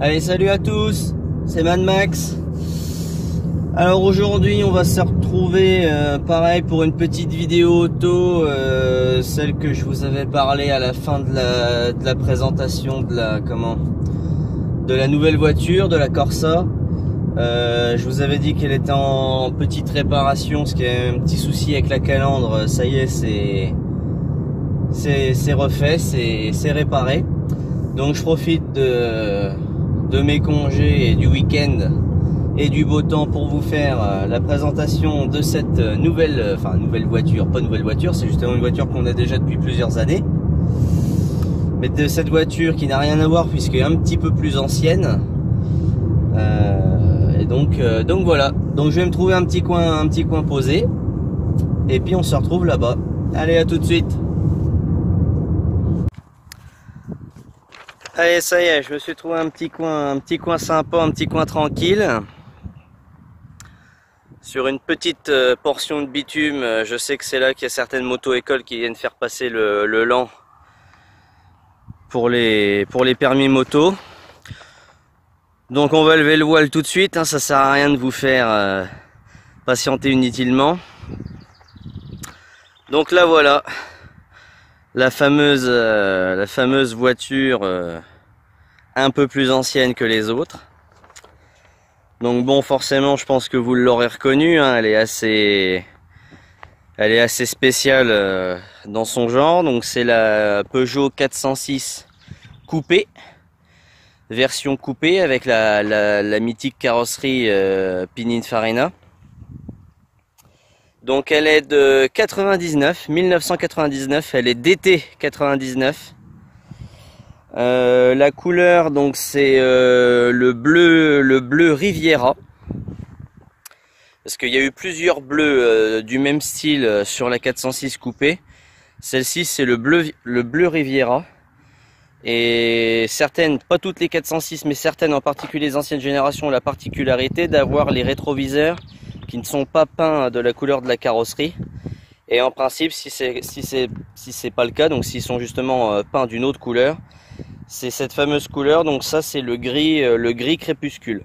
Allez, salut à tous, c'est Mad Max. Alors aujourd'hui on va se retrouver pareil pour une petite vidéo auto, celle que je vous avais parlé à la fin de la présentation de la nouvelle voiture, de la Corsa. Je vous avais dit qu'elle était en petite réparation, parce qu'il y a un petit souci avec la calandre. Ça y est, c'est refait, c'est réparé. Donc je profite de mes congés et du week-end et du beau temps pour vous faire la présentation de cette nouvelle voiture. Pas nouvelle voiture, c'est justement une voiture qu'on a déjà depuis plusieurs années, mais de cette voiture qui n'a rien à voir puisqu'elle est un petit peu plus ancienne. Et donc voilà, donc je vais me trouver un petit coin posé et puis on se retrouve là-bas. Allez, à tout de suite. Allez, ça y est, je me suis trouvé un petit coin sympa, un petit coin tranquille. Sur une petite portion de bitume. Je sais que c'est là qu'il y a certaines moto-écoles qui viennent faire passer le lent pour les permis moto. Donc on va lever le voile tout de suite, hein, ça sert à rien de vous faire patienter inutilement. Donc là voilà, la fameuse voiture un peu plus ancienne que les autres. Donc bon, forcément je pense que vous l'aurez reconnue, hein, elle est assez spéciale dans son genre. Donc c'est la Peugeot 406 coupée, version coupée avec la mythique carrosserie Pininfarina. Donc elle est de 1999, elle est d'été 99. La couleur, donc c'est le bleu Riviera, parce qu'il y a eu plusieurs bleus du même style sur la 406 coupée. Celle-ci c'est le bleu Riviera, et certaines, pas toutes les 406 mais certaines, en particulier les anciennes générations, ont la particularité d'avoir les rétroviseurs qui ne sont pas peints de la couleur de la carrosserie. Et en principe, si c'est pas le cas, donc s'ils sont justement peints d'une autre couleur, c'est cette fameuse couleur. Donc ça c'est le gris crépuscule.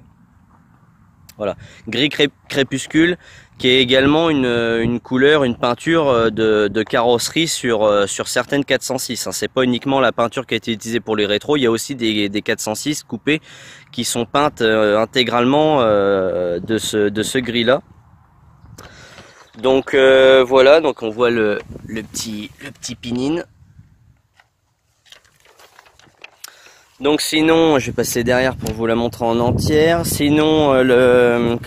Voilà, gris crépuscule, qui est également une couleur, une peinture de carrosserie sur certaines 406. Hein. C'est pas uniquement la peinture qui a été utilisée pour les rétros, il y a aussi des 406 coupées qui sont peintes intégralement de ce gris là. Donc voilà, donc on voit le petit pinine. Donc sinon, je vais passer derrière pour vous la montrer en entière. Sinon, le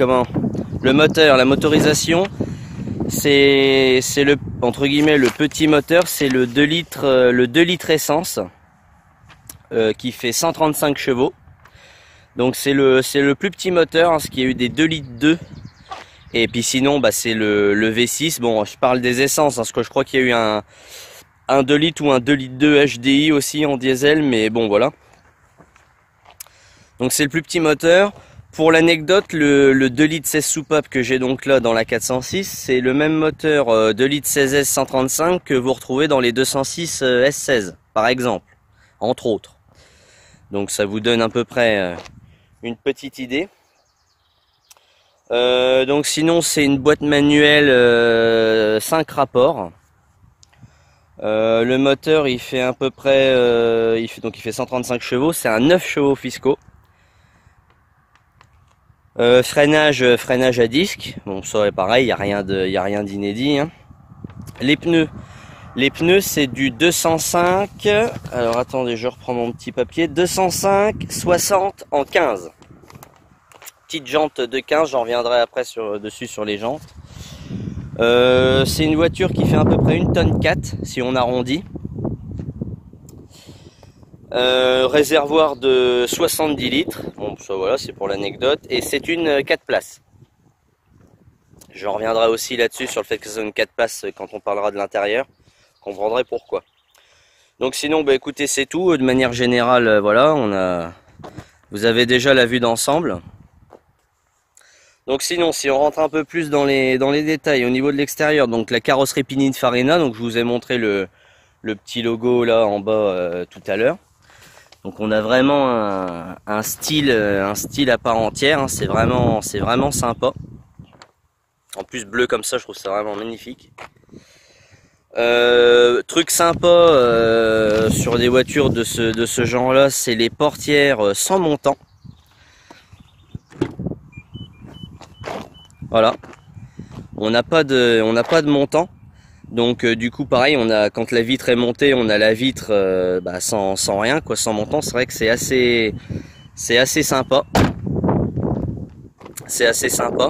moteur, la motorisation, c'est le, entre guillemets, le petit moteur, c'est le 2 litres essence qui fait 135 chevaux. Donc c'est le plus petit moteur, hein, ce qui a eu des 2 litres 2. Et puis sinon, bah, c'est le V6. Bon, je parle des essences, hein, parce que je crois qu'il y a eu un 2 litres ou un 2 litres 2 HDI aussi en diesel, mais bon voilà. Donc c'est le plus petit moteur. Pour l'anecdote, le 2 litres 16 soupape que j'ai donc là dans la 406, c'est le même moteur 2 litres 16S 135 que vous retrouvez dans les 206 S16 par exemple, entre autres. Donc ça vous donne à peu près une petite idée. Donc sinon c'est une boîte manuelle 5 rapports. Le moteur il fait à peu près il fait 135 chevaux, c'est un 9 chevaux fiscaux. Freinage à disque, bon ça est pareil, il y a rien d'inédit, hein. Les pneus c'est du 205, alors attendez, je reprends mon petit papier, 205 60 en 15. Petite jante de 15, j'en reviendrai après dessus sur les jantes. C'est une voiture qui fait à peu près 1,4 tonne si on arrondit. Réservoir de 70 litres, bon ça voilà, c'est pour l'anecdote, et c'est une 4 places. Je reviendrai aussi là-dessus sur le fait que c'est une 4 places quand on parlera de l'intérieur, vous comprendrez pourquoi. Donc sinon, bah écoutez, c'est tout, de manière générale, voilà, vous avez déjà la vue d'ensemble. Donc sinon, si on rentre un peu plus dans les détails au niveau de l'extérieur, donc la carrosserie Pininfarina, donc je vous ai montré le petit logo là en bas tout à l'heure. Donc on a vraiment un style à part entière, hein. C'est vraiment sympa. En plus bleu comme ça, je trouve ça vraiment magnifique. Truc sympa sur des voitures de ce genre-là, c'est les portières sans montant. Voilà, on n'a pas de montant. Donc du coup pareil, quand la vitre est montée, on a la vitre sans rien quoi, sans montant. C'est vrai que c'est assez sympa. C'est assez sympa.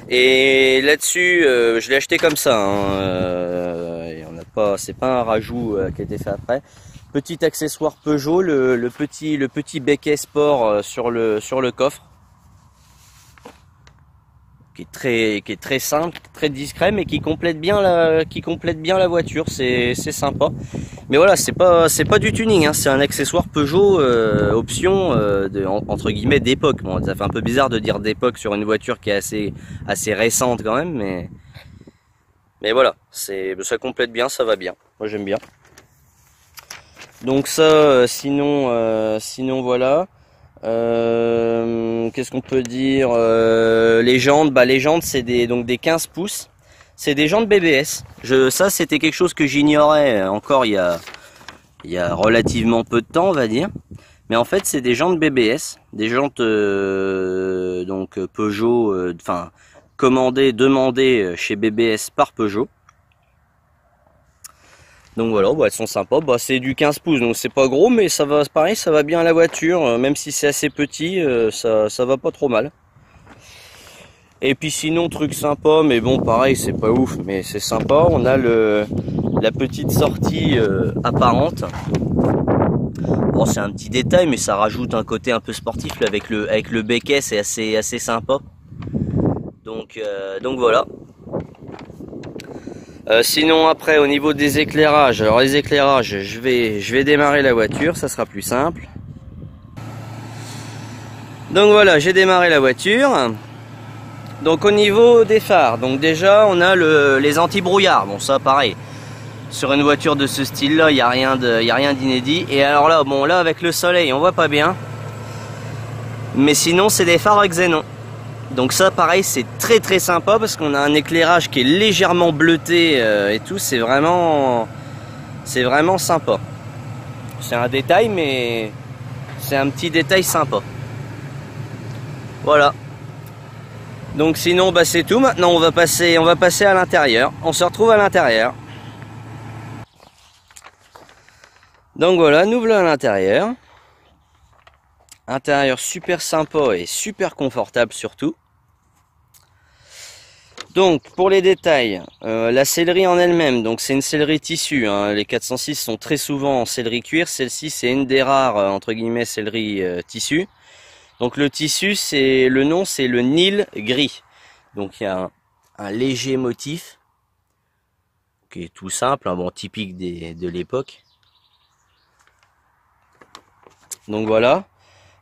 Et là-dessus, je l'ai acheté comme ça. C'est pas un rajout qui a été fait après. Petit accessoire Peugeot, le petit becquet sport sur le coffre. Qui est très simple, très discret, mais qui complète bien la voiture. C'est sympa. Mais voilà, c'est pas du tuning, hein, c'est un accessoire Peugeot option entre guillemets d'époque. Bon, ça fait un peu bizarre de dire d'époque sur une voiture qui est assez récente quand même, mais voilà, ça complète bien, ça va bien. Moi j'aime bien. Donc ça, sinon voilà. Qu'est-ce qu'on peut dire, les jantes, les jantes c'est des 15 pouces, c'est des jantes BBS. Ça c'était quelque chose que j'ignorais encore il y a relativement peu de temps, on va dire, mais en fait c'est des jantes BBS, des jantes donc Peugeot, demandées chez BBS par Peugeot. Donc voilà, elles sont sympas. C'est du 15 pouces, donc c'est pas gros, mais ça va, pareil, ça va bien à la voiture. Même si c'est assez petit, ça va pas trop mal. Et puis sinon, truc sympa, mais bon, pareil, c'est pas ouf, mais c'est sympa. On a la petite sortie apparente. Bon, c'est un petit détail, mais ça rajoute un côté un peu sportif là, avec le becquet, c'est assez sympa. Donc voilà. Sinon après au niveau des éclairages, alors les éclairages, je vais démarrer la voiture, ça sera plus simple. Donc voilà, j'ai démarré la voiture. Donc au niveau des phares, donc déjà on a les anti-brouillard. Bon ça pareil, sur une voiture de ce style là, il n'y a rien d'inédit. Et alors là, bon là avec le soleil on voit pas bien. Mais sinon c'est des phares xénon. Donc ça pareil c'est très sympa parce qu'on a un éclairage qui est légèrement bleuté et tout, c'est vraiment sympa. C'est un détail mais c'est un petit détail sympa. Voilà. Donc sinon c'est tout. Maintenant on va passer à l'intérieur. On se retrouve à l'intérieur. Donc voilà, nous voilà à l'intérieur. Intérieur super sympa et super confortable surtout. Donc pour les détails, la sellerie en elle-même, donc c'est une sellerie tissu, hein. Les 406 sont très souvent en sellerie cuir, celle-ci c'est une des rares entre guillemets sellerie tissu. Donc le tissu, le nom c'est le Nil gris. Donc il y a un léger motif qui est tout simple, hein, bon typique de l'époque. Donc voilà.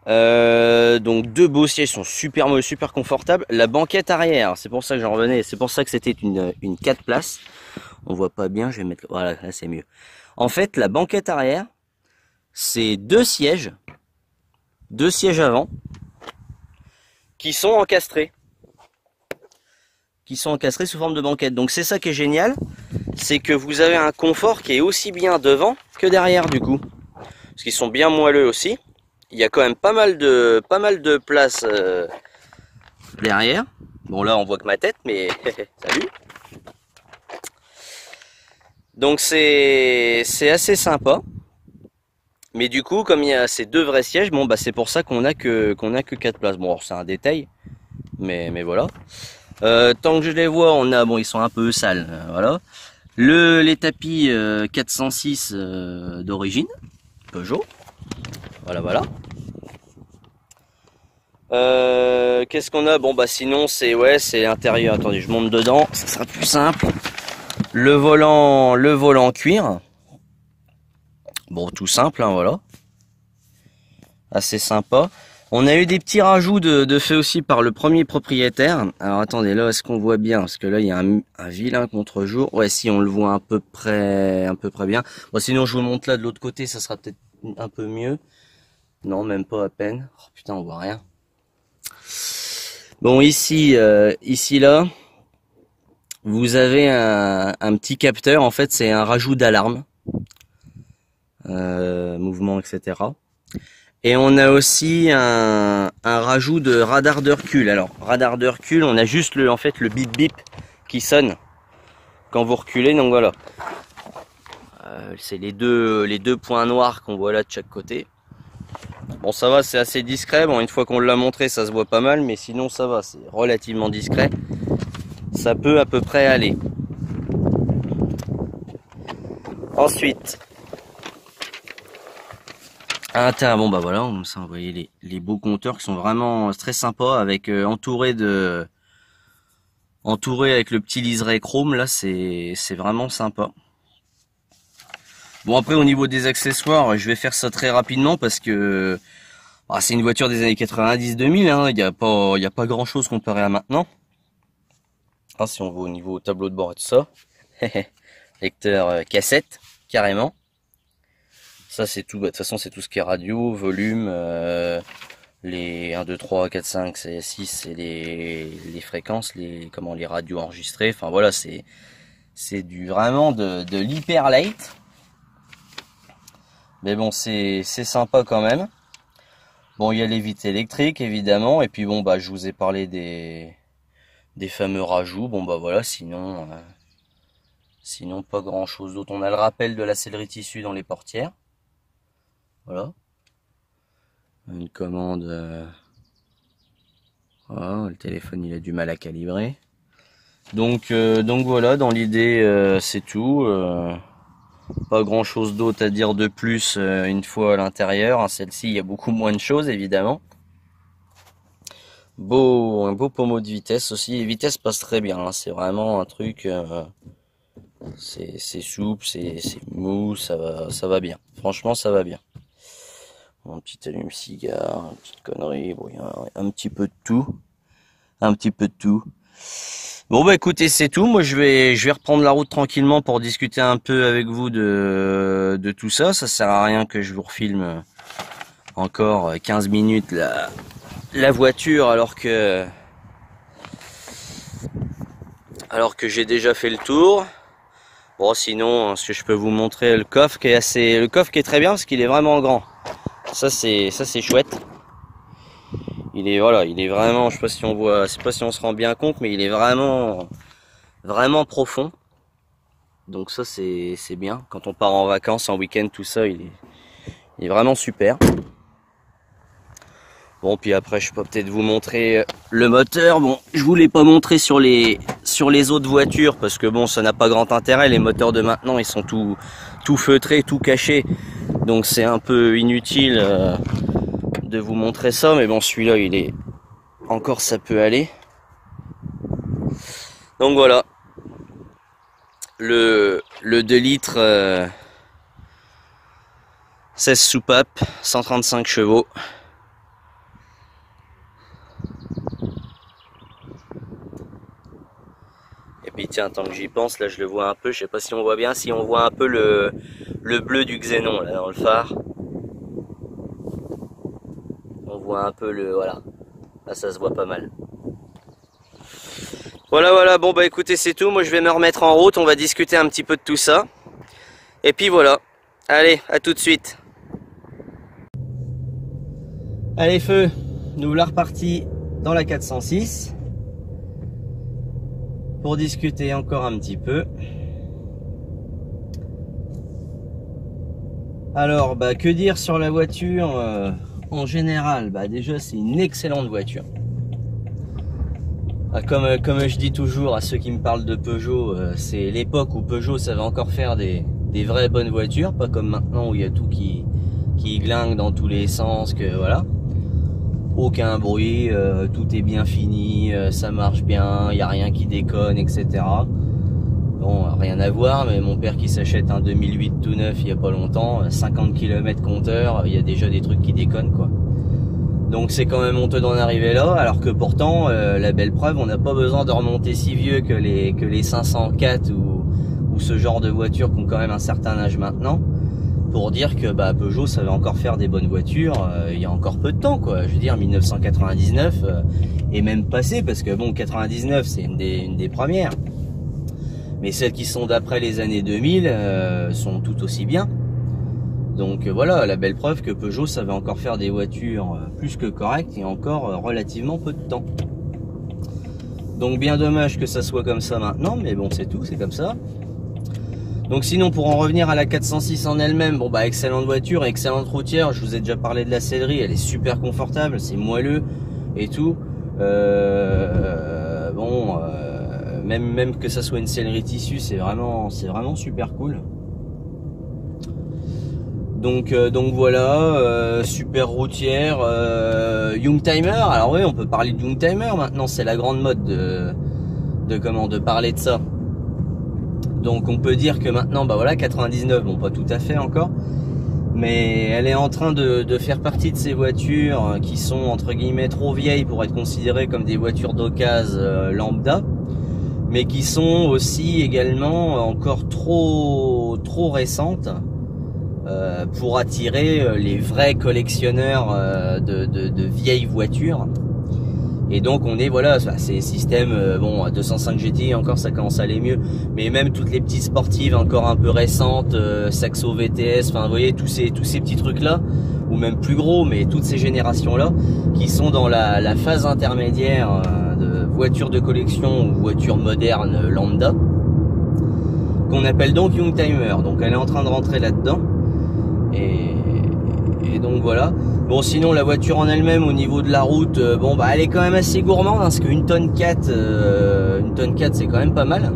Donc deux beaux sièges sont super confortables. La banquette arrière, c'est pour ça que j'en revenais, c'est pour ça que c'était une 4 places. On voit pas bien, je vais mettre, voilà, là c'est mieux. En fait, la banquette arrière, c'est deux sièges avant qui sont encastrés sous forme de banquette. Donc c'est ça qui est génial, c'est que vous avez un confort qui est aussi bien devant que derrière du coup, parce qu'ils sont bien moelleux aussi. Il y a quand même pas mal de place derrière. Bon là on voit que ma tête, mais salut. Donc c'est assez sympa. Mais du coup comme il y a ces deux vrais sièges, bon c'est pour ça qu'on a que 4 places. Bon c'est un détail, mais voilà. Tant que je les vois, ils sont un peu sales, voilà. Les tapis 406 d'origine Peugeot. Voilà. Qu'est-ce qu'on a? Bon sinon c'est l'intérieur. Attendez, je monte dedans, ça sera plus simple. Le volant cuir. Bon, tout simple, hein, voilà. Assez sympa. On a eu des petits rajouts de fait aussi par le premier propriétaire. Alors attendez, là est-ce qu'on voit bien? Parce que là il y a un vilain contre-jour. Ouais, si on le voit à peu près bien. Bon, sinon je vous montre là de l'autre côté, ça sera peut-être un peu mieux. Non, même pas à peine. Oh putain, on voit rien. Bon, ici là, vous avez un petit capteur. En fait, c'est un rajout d'alarme, mouvement, etc. Et on a aussi un rajout de radar de recul. Alors, radar de recul, on a juste en fait le bip bip qui sonne quand vous reculez. Donc voilà, c'est les deux points noirs qu'on voit là de chaque côté. Bon, ça va, c'est assez discret. Bon, une fois qu'on l'a montré, ça se voit pas mal, mais sinon ça va, c'est relativement discret. Ça peut à peu près aller. Ensuite, à l'intérieur, bon bah voilà, ça, vous voyez les beaux compteurs qui sont vraiment très sympas, avec entouré avec le petit liseré chrome là, c'est vraiment sympa. Bon, après au niveau des accessoires, je vais faire ça très rapidement parce que c'est une voiture des années 90-2000, hein, il n'y a pas grand chose comparé à maintenant. Si on voit au niveau tableau de bord et tout ça, lecteur cassette carrément. Ça c'est tout, de toute façon c'est tout ce qui est radio, volume, les 1, 2, 3, 4, 5, 6 c'est les fréquences, les radios enregistrées, enfin voilà, c'est vraiment de l'hyper light. Mais bon, c'est sympa quand même. Bon, il y a les vitres électriques évidemment, et puis bon bah je vous ai parlé des fameux rajouts. Bon bah voilà, sinon pas grand chose d'autre. On a le rappel de la sellerie tissu dans les portières. Voilà. Une commande. Voilà, le téléphone il a du mal à calibrer. Donc voilà, dans l'idée c'est tout. Pas grand chose d'autre à dire de plus une fois à l'intérieur. Celle-ci, il y a beaucoup moins de choses évidemment. Un beau pommeau de vitesse aussi. Les vitesses passent très bien, hein. C'est vraiment un truc. C'est souple, c'est mou, ça va bien. Franchement, ça va bien. Un petit allume-cigare, une petite connerie. Bon, il y a un petit peu de tout. Un petit peu de tout. Bon bah écoutez, c'est tout. Moi je vais reprendre la route tranquillement pour discuter un peu avec vous de tout ça. Ça sert à rien que je vous refilme encore 15 minutes la voiture alors que j'ai déjà fait le tour. Bon, sinon ce que je peux vous montrer, le coffre qui est très bien parce qu'il est vraiment grand. Ça c'est chouette. Il est vraiment, je sais pas si on se rend bien compte, mais il est vraiment profond. Donc ça c'est bien. Quand on part en vacances, en week-end, tout ça, il est vraiment super. Bon, puis après je peux peut-être vous montrer le moteur. Bon, je vous l'ai pas montré sur les autres voitures parce que bon, ça n'a pas grand intérêt. Les moteurs de maintenant, ils sont tout feutrés, tout cachés. Donc c'est un peu inutile de vous montrer ça, mais bon, celui-là il est encore, ça peut aller. Donc voilà, le 2 litres 16 soupapes, 135 chevaux. Et puis tiens, tant que j'y pense, là je le vois un peu, je sais pas si on voit bien, si on voit un peu le bleu du xénon là dans le phare. On voit un peu voilà. Là ça se voit pas mal. Voilà, bon bah écoutez, c'est tout. Moi je vais me remettre en route, on va discuter un petit peu de tout ça. Et puis voilà. Allez, à tout de suite. Allez feu, nous voilà repartis dans la 406 pour discuter encore un petit peu. Alors bah que dire sur la voiture en général, bah déjà c'est une excellente voiture. Comme je dis toujours à ceux qui me parlent de Peugeot, c'est l'époque où Peugeot savait encore faire des vraies bonnes voitures, pas comme maintenant où il y a tout qui glingue dans tous les sens, que voilà. Aucun bruit, tout est bien fini, ça marche bien, il n'y a rien qui déconne, etc. Bon, rien à voir, mais mon père qui s'achète un 2008 tout neuf il n'y a pas longtemps, 50 km compteur, il y a déjà des trucs qui déconnent quoi. Donc c'est quand même honteux d'en arriver là, alors que pourtant, la belle preuve, on n'a pas besoin de remonter si vieux que les 504 ou ce genre de voitures qui ont quand même un certain âge maintenant. pour dire que bah, Peugeot savait encore faire des bonnes voitures il y a encore peu de temps, quoi. Je veux dire 1999 est même passé, parce que bon, 99 c'est une des premières, mais celles qui sont d'après les années 2000 sont tout aussi bien. Donc voilà, la belle preuve que Peugeot savait encore faire des voitures plus que correctes et encore relativement peu de temps. Donc bien dommage que ça soit comme ça maintenant, mais bon, c'est tout, c'est comme ça. Donc sinon, pour en revenir à la 406 en elle-même, bon bah excellente voiture, excellente routière. Je vous ai déjà parlé de la sellerie, elle est super confortable, c'est moelleux et tout. Même que ça soit une sellerie tissu, c'est vraiment super cool. Donc voilà, super routière, Youngtimer. Alors oui, on peut parler de Youngtimer maintenant, c'est la grande mode de parler de ça. Donc on peut dire que maintenant, bah voilà, 99, bon pas tout à fait encore, mais elle est en train de faire partie de ces voitures qui sont entre guillemets trop vieilles pour être considérées comme des voitures d'occasion lambda, mais qui sont aussi également encore trop récentes pour attirer les vrais collectionneurs de vieilles voitures. Et donc on est, voilà, c'est système, bon, 205 GTI encore ça commence à aller mieux, mais même toutes les petites sportives encore un peu récentes, Saxo VTS, enfin vous voyez tous ces petits trucs là, ou même plus gros, mais toutes ces générations là qui sont dans la phase intermédiaire de voitures de collection ou voitures modernes lambda, qu'on appelle donc Youngtimer. Donc elle est en train de rentrer là-dedans. Et donc voilà. Bon, sinon la voiture en elle-même au niveau de la route, bon bah elle est quand même assez gourmande, hein, parce qu'une tonne 4, une tonne 4 c'est quand même pas mal.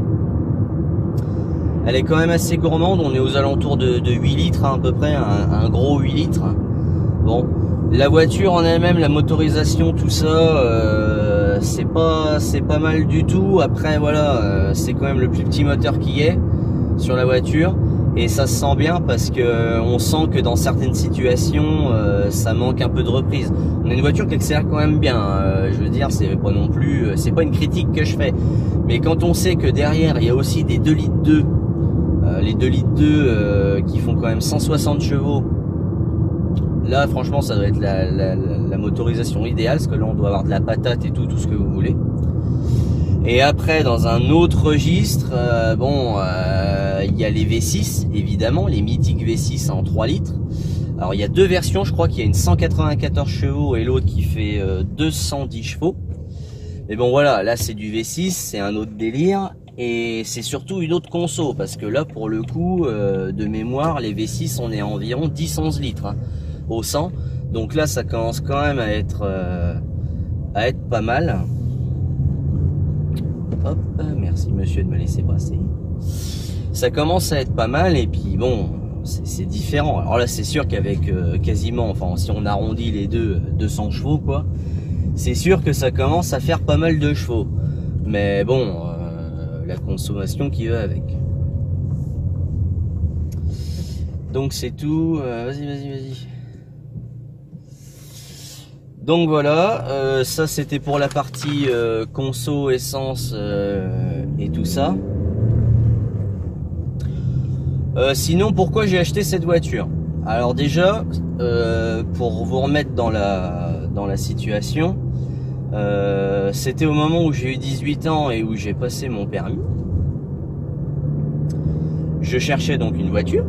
Elle est quand même assez gourmande, on est aux alentours de 8 litres hein, à peu près, un gros 8 litres. Bon, la voiture en elle-même, la motorisation, tout ça, c'est pas mal du tout. Après voilà, c'est quand même le plus petit moteur qui est sur la voiture. Et ça se sent bien parce que on sent que dans certaines situations ça manque un peu de reprise. On a une voiture qui accélère quand même bien, je veux dire, c'est pas non plus, c'est pas une critique que je fais, mais quand on sait que derrière il y a aussi des 2 litres 2, les 2 litres 2 qui font quand même 160 chevaux, là franchement ça doit être la motorisation idéale, parce que là on doit avoir de la patate et tout ce que vous voulez. Et après, dans un autre registre, il y a les V6, évidemment, les mythiques V6 en 3 litres. Alors, il y a deux versions, je crois qu'il y a une 194 chevaux et l'autre qui fait 210 chevaux. Mais bon, voilà, là, c'est du V6, c'est un autre délire. Et c'est surtout une autre conso, parce que là, pour le coup, de mémoire, les V6, on est à environ 10-11 litres hein, au 100. Donc là, ça commence quand même à être pas mal. Hop, merci monsieur de me laisser passer. Ça commence à être pas mal, et puis bon, c'est différent. Alors là, c'est sûr qu'avec quasiment, enfin si on arrondit les deux, 200 chevaux quoi, c'est sûr que ça commence à faire pas mal de chevaux. Mais bon, la consommation qui va avec. Donc c'est tout. Vas-y. Donc voilà, ça c'était pour la partie conso, essence et tout ça. Sinon, pourquoi j'ai acheté cette voiture? Alors déjà, pour vous remettre dans la situation, c'était au moment où j'ai eu 18 ans et où j'ai passé mon permis. Je cherchais donc une voiture,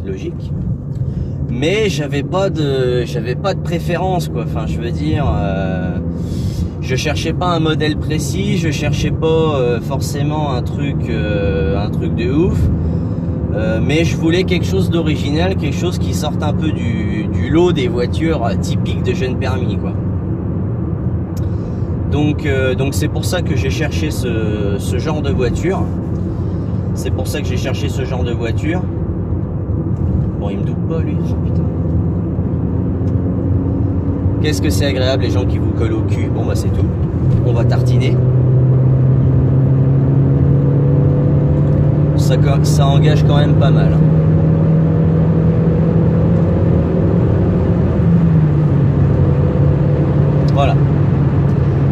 logique. Mais j'avais pas de préférence quoi. Enfin, je veux dire, je cherchais pas un modèle précis, je cherchais pas forcément un truc de ouf, mais je voulais quelque chose d'original, quelque chose qui sorte un peu du lot des voitures typiques de jeunes permis quoi. Donc c'est pour ça que j'ai cherché ce genre de voiture. C'est pour ça que j'ai cherché ce genre de voiture. Bon, il me double pas lui, oh, putain. Qu'est-ce que c'est agréable les gens qui vous collent au cul. Bon bah c'est tout, on va tartiner. Ça engage quand même pas mal. Voilà.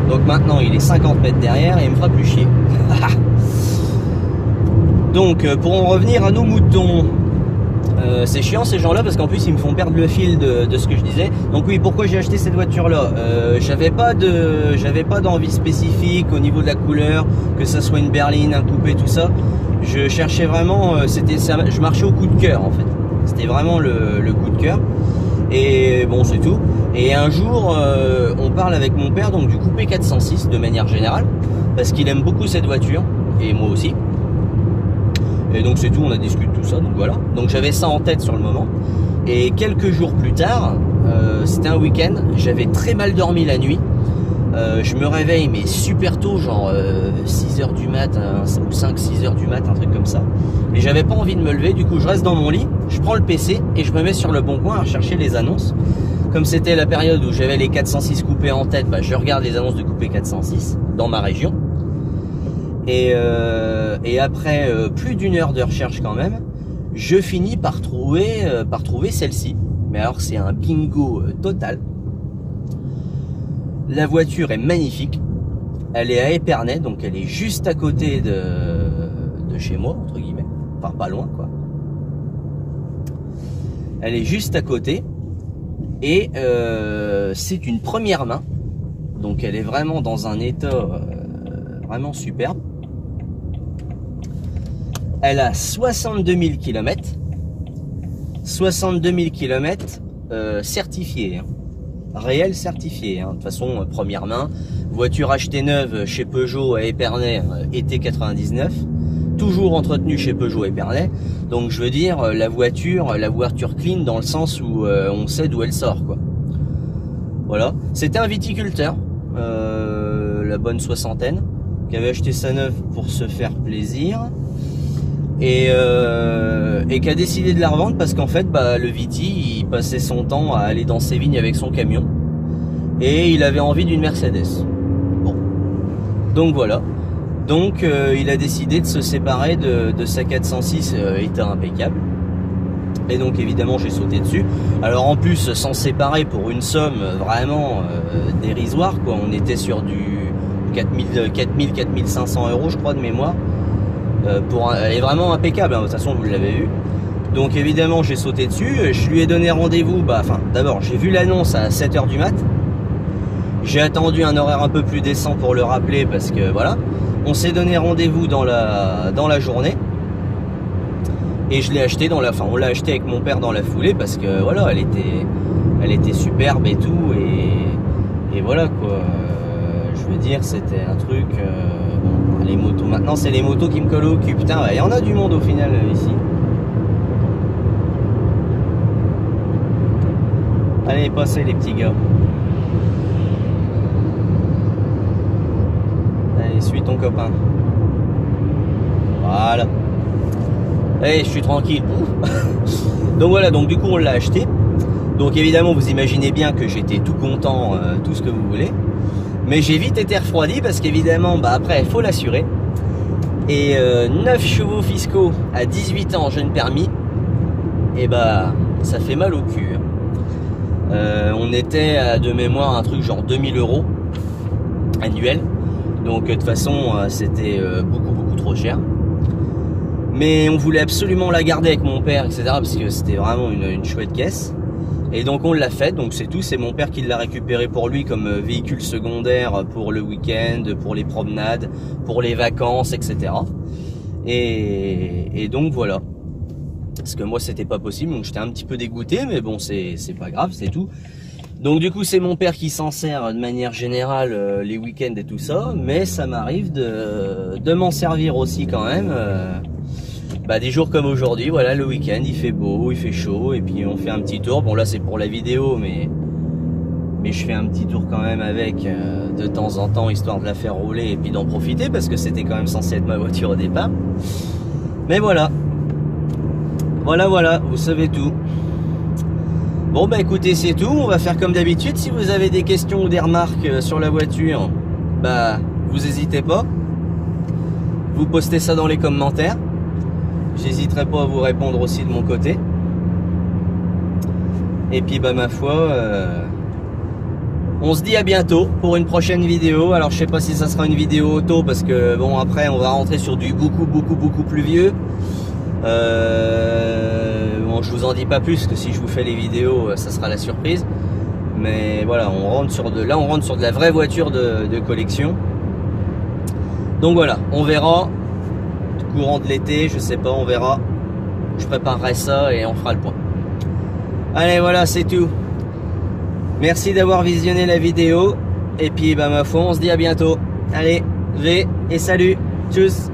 Donc maintenant il est 50 mètres derrière et il me fera plus chier. Donc pour en revenir à nos moutons, c'est chiant ces gens-là parce qu'en plus ils me font perdre le fil de ce que je disais. Donc oui, pourquoi j'ai acheté cette voiture-là? J'avais pas d'envie spécifique au niveau de la couleur, que ça soit une berline, un coupé, tout ça. Je cherchais vraiment, je marchais au coup de cœur en fait. C'était vraiment le coup de cœur. Et bon, c'est tout. Et un jour, on parle avec mon père donc du coupé 406 de manière générale, parce qu'il aime beaucoup cette voiture et moi aussi. Et donc c'est tout, on a discuté de tout ça, donc voilà. Donc j'avais ça en tête sur le moment. Et quelques jours plus tard, c'était un week-end, j'avais très mal dormi la nuit. Je me réveille mais super tôt, genre 6h du mat, ou 5-6h du mat, un truc comme ça. Et j'avais pas envie de me lever, du coup je reste dans mon lit, je prends le PC et je me mets sur le bon coin à rechercher les annonces. Comme c'était la période où j'avais les 406 coupés en tête, bah, je regarde les annonces de coupé 406 dans ma région. Et après plus d'une heure de recherche quand même, je finis par trouver celle-ci. Mais alors c'est un bingo total. La voiture est magnifique. Elle est à Épernay, donc elle est juste à côté de chez moi, entre guillemets. Enfin pas loin quoi. Elle est juste à côté. Et c'est une première main. Donc elle est vraiment dans un état vraiment superbe. Elle a 62 000 km. 62 000 km certifiés. Hein. Réel certifié. Hein. De toute façon, première main. Voiture achetée neuve chez Peugeot à Épernay, été 99. Toujours entretenue chez Peugeot à Épernay. Donc je veux dire, la voiture clean dans le sens où on sait d'où elle sort. Quoi. Voilà. C'était un viticulteur, la bonne soixantaine, qui avait acheté sa neuve pour se faire plaisir. Et qui a décidé de la revendre parce qu'en fait bah, le Viti il passait son temps à aller dans ses vignes avec son camion et il avait envie d'une Mercedes. Bon, donc voilà, donc il a décidé de se séparer de sa 406 état impeccable et donc évidemment j'ai sauté dessus. Alors en plus s'en séparer pour une somme vraiment dérisoire quoi, on était sur du 4500 € je crois de mémoire. Elle est vraiment impeccable, hein, de toute façon vous l'avez vu. Donc évidemment j'ai sauté dessus, je lui ai donné rendez-vous, d'abord j'ai vu l'annonce à 7h du mat. J'ai attendu un horaire un peu plus décent pour le rappeler parce que voilà. On s'est donné rendez-vous dans la journée. Et je l'ai acheté on l'a acheté avec mon père dans la foulée parce que voilà, elle était superbe et tout et voilà quoi. Je veux dire, c'était un truc. Bon, les motos. Maintenant, c'est les motos qui me collent au cul. Putain, il y en a du monde au final ici. Allez, passez les petits gars. Allez, suis ton copain. Voilà. Allez, je suis tranquille. Donc voilà, donc du coup, on l'a acheté. Donc évidemment, vous imaginez bien que j'étais tout content, tout ce que vous voulez. Mais j'ai vite été refroidi parce qu'évidemment, après, il faut l'assurer. Et 9 chevaux fiscaux à 18 ans, jeune permis, et ça fait mal au cul. On était de mémoire un truc genre 2000 € annuel. Donc de toute façon, c'était beaucoup trop cher. Mais on voulait absolument la garder avec mon père, etc. Parce que c'était vraiment une chouette caisse. Et donc on l'a fait, donc c'est tout, c'est mon père qui l'a récupéré pour lui comme véhicule secondaire pour le week-end, pour les promenades, pour les vacances, etc. Et donc voilà. Parce que moi c'était pas possible, donc j'étais un petit peu dégoûté, mais bon c'est pas grave, c'est tout. Donc du coup c'est mon père qui s'en sert de manière générale les week-ends et tout ça, mais ça m'arrive de m'en servir aussi quand même. Des jours comme aujourd'hui, voilà, le week-end, il fait beau, il fait chaud, et puis on fait un petit tour. Bon là c'est pour la vidéo, mais je fais un petit tour quand même avec de temps en temps, histoire de la faire rouler et puis d'en profiter, parce que c'était quand même censé être ma voiture au départ. Mais voilà. Voilà, vous savez tout. Bon écoutez, c'est tout, on va faire comme d'habitude. Si vous avez des questions ou des remarques sur la voiture, vous n'hésitez pas. Vous postez ça dans les commentaires. J'hésiterai pas à vous répondre aussi de mon côté. Et puis ma foi, on se dit à bientôt pour une prochaine vidéo. Alors je sais pas si ça sera une vidéo auto parce que bon après on va rentrer sur du beaucoup plus vieux. Bon, je vous en dis pas plus, que si je vous fais les vidéos, ça sera la surprise. Mais voilà, on rentre sur de la vraie voiture de collection. Donc voilà, on verra. Courant de l'été, je sais pas, on verra. Je préparerai ça et on fera le point. Allez, voilà, c'est tout. Merci d'avoir visionné la vidéo. Et puis, bah, ma foi, on se dit à bientôt. Allez, V et salut. Tchuss.